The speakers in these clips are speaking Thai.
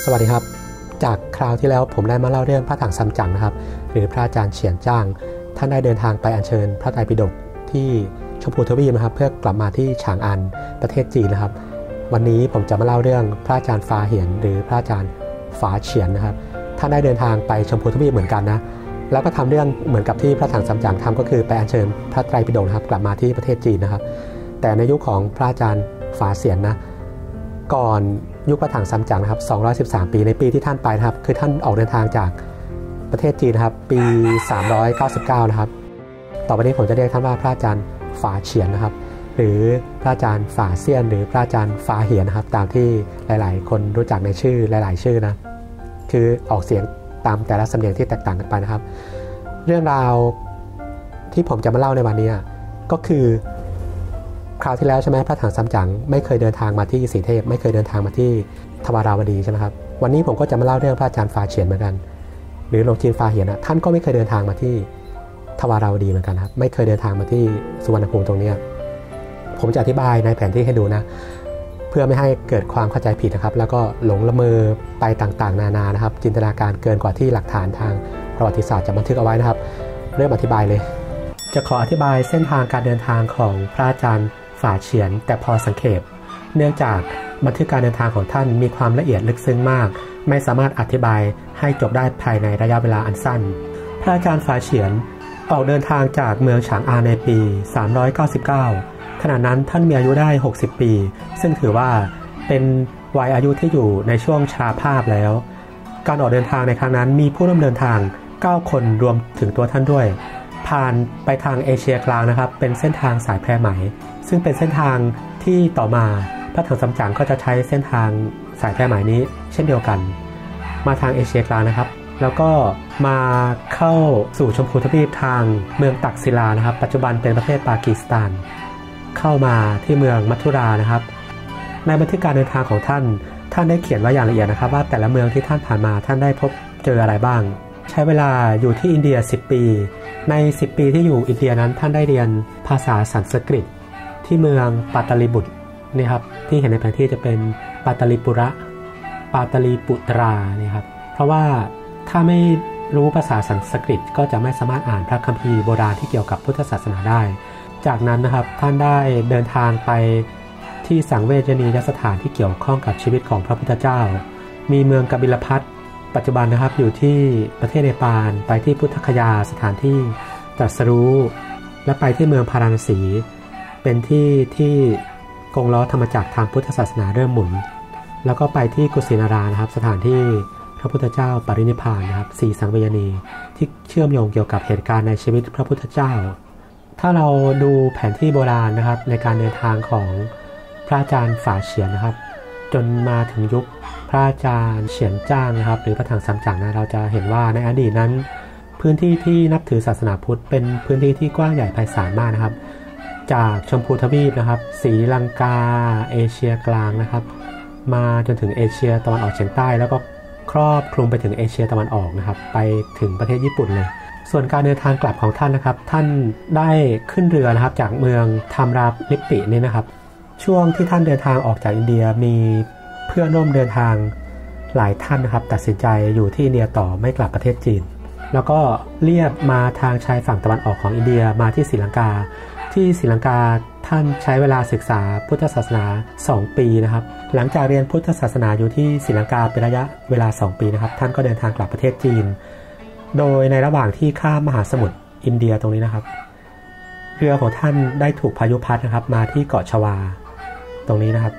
สวัสดีครับจากคราวที่แล้วผมได้มาเล่าเรื่องพระถังซัมจั๋งนะครับหรือพระอาจารย์เฉียนจ้างท่านได้เดินทางไปอัญเชิญพระไตรปิฎกที่ชมพูทวีปนะครับเพื่อกลับมาที่ฉางอันประเทศจีนนะครับวันนี้ผมจะมาเล่าเรื่องพระอาจารย์ฟาเหียนหรือพระอาจารย์ฝาเฉียนนะครับท่านได้เดินทางไปชมพูทวีปเหมือนกันนะแล้วก็ทำเรื่องเหมือนกับที่พระถังซัมจั๋งทำก็คือไปอัญเชิญพระไตรปิฎกนะครับกลับมาที่ประเทศจีนนะครับแต่ในยุคของพระอาจารย์ฝาเฉียนนะก่อนยุคพระถังซัมจั๋งนะครับ213 ปีในปีที่ท่านไปนะครับคือท่านออกเดินทางจากประเทศจีนนะครับปี399นะครับต่อไปนี้ผมจะเรียกท่านว่าพระอาจารย์ฝาเฉียนนะครับหรือพระอาจารย์ฝาเซียนหรือพระอาจารย์ฟาเหียนนะครับตามที่หลายๆคนรู้จักในชื่อหลายๆชื่อนะคือออกเสียงตามแต่ละสำเนียงที่แตกต่างกันไปนะครับเรื่องราวที่ผมจะมาเล่าในวันนี้ก็คือคราวที่แล้วใช่ไหมพระถังซัมจั๋งไม่เคยเดินทางมาที่สีเทพไม่เคยเดินทางมาที่ทวาราวดีใช่ไหมครับวันนี้ผมก็จะมาเล่าเรื่องพระอาจารย์ฟาเฉียนเหมือนกันหรือหลวงจีนฟาเหียนท่านก็ไม่เคยเดินทางมาที่ทวาราวดีเหมือนกันครับไม่เคยเดินทางมาที่สุวรรณภูมิตรงนี้ผมจะอธิบายในแผนที่ให้ดูนะเพื่อไม่ให้เกิดความเข้าใจผิดนะครับแล้วก็หลงละเมอไปต่างๆนานานะครับจินตนาการเกินกว่าที่หลักฐานทางประวัติศาสตร์จะบันทึกเอาไว้นะครับเริ่มอธิบายเลยจะขออธิบายเส้นทางการเดินทางของพระอาจารย์ฝาเฉียนแต่พอสังเขปเนื่องจากบันทึกการเดินทางของท่านมีความละเอียดลึกซึ้งมากไม่สามารถอธิบายให้จบได้ภายในระยะเวลาอันสั้นพระอาจารย์ฝาเฉียนออกเดินทางจากเมืองฉางอาในปี399ขณะนั้นท่านมีอายุได้60ปีซึ่งถือว่าเป็นวัยอายุที่อยู่ในช่วงชราภาพแล้วการออกเดินทางในครั้งนั้นมีผู้ร่วมเดินทาง9คนรวมถึงตัวท่านด้วยผ่านไปทางเอเชียกลางนะครับเป็นเส้นทางสายแพไหมซึ่งเป็นเส้นทางที่ต่อมาพระถังซัมจั๋งก็จะใช้เส้นทางสายแพไหมนี้เช่นเดียวกันมาทางเอเชียกลางนะครับแล้วก็มาเข้าสู่ชมพูทวีปทางเมืองตักศิลานะครับปัจจุบันเป็นประเทศปากีสถานเข้ามาที่เมืองมัทุรานะครับในบันทึกการเดินทางของท่านได้เขียนไว้อย่างละเอียดนะครับว่าแต่ละเมืองที่ท่านผ่านมาท่านได้พบเจออะไรบ้างใช้เวลาอยู่ที่อินเดีย10ปีใน10ปีที่อยู่อินเดียนั้นท่านได้เรียนภาษาสันสกฤตที่เมืองปาตาลีบุตรนี่ครับที่เห็นในแผนที่จะเป็นปาตาลีปุระปาตาลีปุตรานี่ครับเพราะว่าถ้าไม่รู้ภาษาสันสกฤตก็จะไม่สามารถอ่านพระคัมภีร์โบราณที่เกี่ยวกับพุทธศาสนาได้จากนั้นนะครับท่านได้เดินทางไปที่สังเวชนียสถานที่เกี่ยวข้องกับชีวิตของพระพุทธเจ้ามีเมืองกบิลพัสปัจจุบันนะครับอยู่ที่ประเทศเนปาลไปที่พุทธคยาสถานที่ตรัสรู้และไปที่เมืองพาราณสีเป็นที่กงล้อธรรมจักรทางพุทธศาสนาเริ่มหมุนแล้วก็ไปที่กุสินารานะครับสถานที่พระพุทธเจ้าปรินิพพานนะครับ4สังเวชนีที่เชื่อมโยงเกี่ยวกับเหตุการณ์ในชีวิตพระพุทธเจ้าถ้าเราดูแผนที่โบราณนะครับในการเดินทางของพระอาจารย์ฝาเฉียนนะครับจนมาถึงยุคพระอาจารย์เฉียนจ้างนะครับหรือพระถังซัมจั๋งนะเราจะเห็นว่าในอดีตนั้นพื้นที่ที่นับถือศาสนาพุทธเป็นพื้นที่ที่กว้างใหญ่ไพศาลมากนะครับจากชมพูทวีปนะครับศรีลังกาเอเชียกลางนะครับมาจนถึงเอเชียตะวันออกเฉียงใต้แล้วก็ครอบคลุมไปถึงเอเชียตะวันออกนะครับไปถึงประเทศญี่ปุ่นเลยส่วนการเดินทางกลับของท่านนะครับท่านได้ขึ้นเรือนะครับจากเมืองธามราลิปปินี่นะครับช่วงที่ท่านเดินทางออกจากอินเดียมีเพื่อนร่วมเดินทางหลายท่านนะครับตัดสินใจอยู่ที่อินเดียต่อไม่กลับประเทศจีนแล้วก็เลียบมาทางชายฝั่งตะวันออกของอินเดียมาที่ศรีลังกาที่ศรีลังกาท่านใช้เวลาศึกษาพุทธศาสนา2ปีนะครับหลังจากเรียนพุทธศาสนาอยู่ที่ศรีลังกาเป็นระยะเวลา2ปีนะครับท่านก็เดินทางกลับประเทศจีนโดยในระหว่างที่ข้ามมหาสมุทรอินเดียตรงนี้นะครับเรือของท่านได้ถูกพายุพัดนะครับมาที่เกาะชวาตรงนี้นะครับ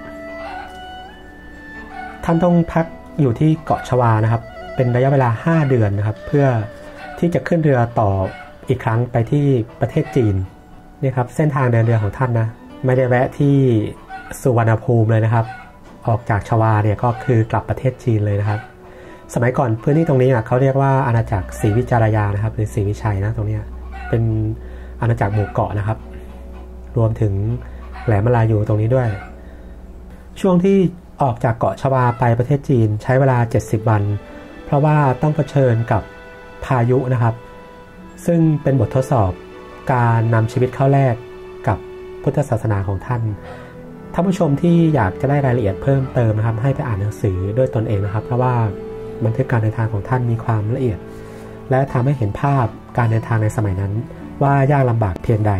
ท่านต้องพักอยู่ที่เกาะชวานะครับเป็นระยะเวลา5เดือนนะครับเพื่อที่จะขึ้นเรือต่ออีกครั้งไปที่ประเทศจีนนี่ครับเส้นทางเดินเรือของท่านนะไม่ได้แวะที่สุวรรณภูมิเลยนะครับออกจากชวาเนี่ยก็คือกลับประเทศจีนเลยนะครับสมัยก่อนพื้นที่ตรงนี้เขาเรียกว่าอาณาจักรศรีวิจารยานะครับหรือศรีวิชัยนะตรงนี้เป็นอาณาจักรหมู่เกาะนะครับรวมถึงแหลมมาลายูตรงนี้ด้วยช่วงที่ออกจากเกาะชวาไปประเทศจีนใช้เวลา70วันเพราะว่าต้องเผชิญกับพายุนะครับซึ่งเป็นบททดสอบการนำชีวิตเข้าแลกกับพุทธศาสนาของท่าน ท่านผู้ชมที่อยากจะได้รายละเอียดเพิ่มเติมนะครับให้ไปอ่านหนังสือด้วยตนเองนะครับเพราะว่าบันทึกการเดินทางของท่านมีความละเอียดและทำให้เห็นภาพการเดินทางในสมัยนั้นว่ายากลำบากเพียงใด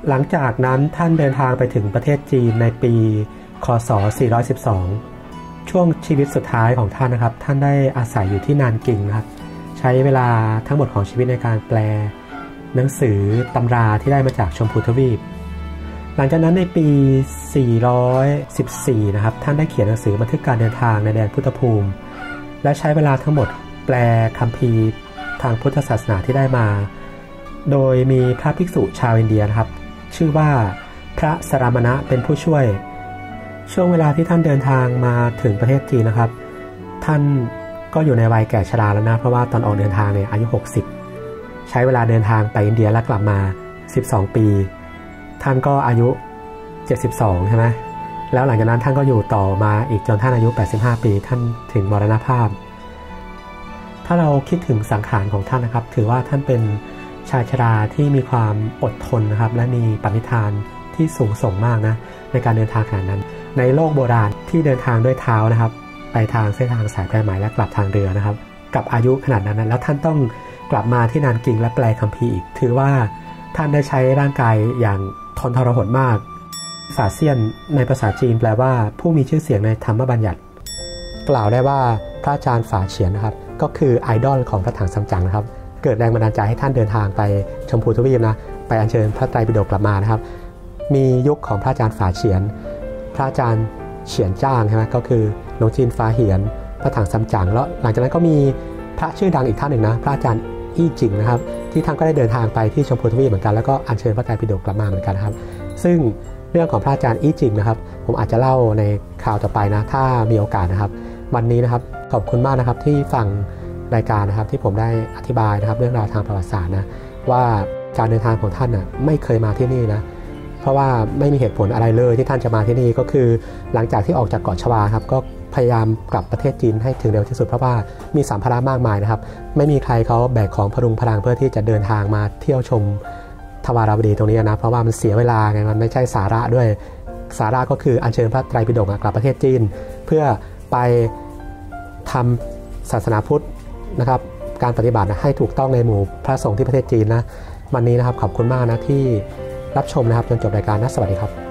หลังจากนั้นท่านเดินทางไปถึงประเทศจีนในปีคศ412ช่วงชีวิตสุดท้ายของท่านนะครับท่านได้อาศัยอยู่ที่นานกิงนะครับใช้เวลาทั้งหมดของชีวิตในการแปลหนังสือตำราที่ได้มาจากชมพูทวีปหลังจากนั้นในปี414นะครับท่านได้เขียนหนังสือบันทึกการเดินทางในแดนพุทธภูมิและใช้เวลาทั้งหมดแปลคัมภีร์ทางพุทธศาสนาที่ได้มาโดยมีพระภิกษุชาวอินเดียนะครับชื่อว่าพระสรามณะเป็นผู้ช่วยช่วงเวลาที่ท่านเดินทางมาถึงประเทศจีนนะครับท่านก็อยู่ในวัยแก่ชราแล้วนะเพราะว่าตอนออกเดินทางเนี่ยอายุ60ใช้เวลาเดินทางไปอินเดียและกลับมา12ปีท่านก็อายุ72ใช่ไหมแล้วหลังจากนั้นท่านก็อยู่ต่อมาอีกจนท่านอายุ85ปีท่านถึงมรณภาพถ้าเราคิดถึงสังขารของท่านนะครับถือว่าท่านเป็นชายชราที่มีความอดทนนะครับและมีปณิธานที่สูงส่งมากนะในการเดินทางขนาดนั้นในโลกโบราณที่เดินทางด้วยเท้านะครับไปทางเส้นทางสายแพร่ไหมและกลับทางเรือนะครับกับอายุขนาดนั้นแล้วท่านต้องกลับมาที่นานกิงและแปลคัมภีร์อีกถือว่าท่านได้ใช้ร่างกายอย่างทนทรหดมากฝาเซียนในภาษาจีนแปลว่าผู้มีชื่อเสียงในธรรมบัญญัติกล่าวได้ว่าพระอาจารย์ฝาเฉียนนะครับก็คือไอดอลของพระถังซัมจั๋งนะครับเกิดแรงบันดาลใจให้ท่านเดินทางไปชมพูทวีปนะไปอัญเชิญพระไตรปิฎกกลับมานะครับมียุคของพระอาจารย์ฝาเฉียนพระอาจารย์เฉียนจ้างใช่ไหมก็คือหลวงจีนฟ้าเหียนพระถังซัมจั๋งแล้วหลังจากนั้นก็มีพระชื่อดังอีกท่านหนึ่งนะพระอาจารย์อี้จิงนะครับที่ท่านก็ได้เดินทางไปที่ชมพูทวีปเหมือนกันแล้วก็อัญเชิญพระไตรปิฎกกลับมาเหมือนกันนะครับซึ่งเรื่องของพระอาจารย์อี้จิงนะครับผมอาจจะเล่าในคราวต่อไปนะถ้ามีโอกาสนะครับวันนี้นะครับขอบคุณมากนะครับที่ฟังรายการนะครับที่ผมได้อธิบายนะครับเรื่องราวทางประวัติศาสตร์นะว่าการเดินทางของท่านไม่เคยมาที่นี่นะเพราะว่าไม่มีเหตุผลอะไรเลยที่ท่านจะมาที่นี่ก็คือหลังจากที่ออกจากเกาะชวาครับก็พยายามกลับประเทศจีนให้ถึงเร็วที่สุดเพราะว่ามีสัมภาระมากมายนะครับไม่มีใครเขาแบกของพรุงพรังเพื่อที่จะเดินทางมาเที่ยวชมทวาราวดีตรงนี้นะเพราะว่ามันเสียเวลาไงมันไม่ใช่สาระด้วยสาระก็คืออัญเชิญพระไตรปิฎกกลับประเทศจีนเพื่อไปทำศาสนาพุทธนะครับการปฏิบัติให้ถูกต้องในหมู่พระสงฆ์ที่ประเทศจีนนะวันนี้นะครับขอบคุณมากนะที่รับชมนะครับจนจบรายการนะสวัสดีครับ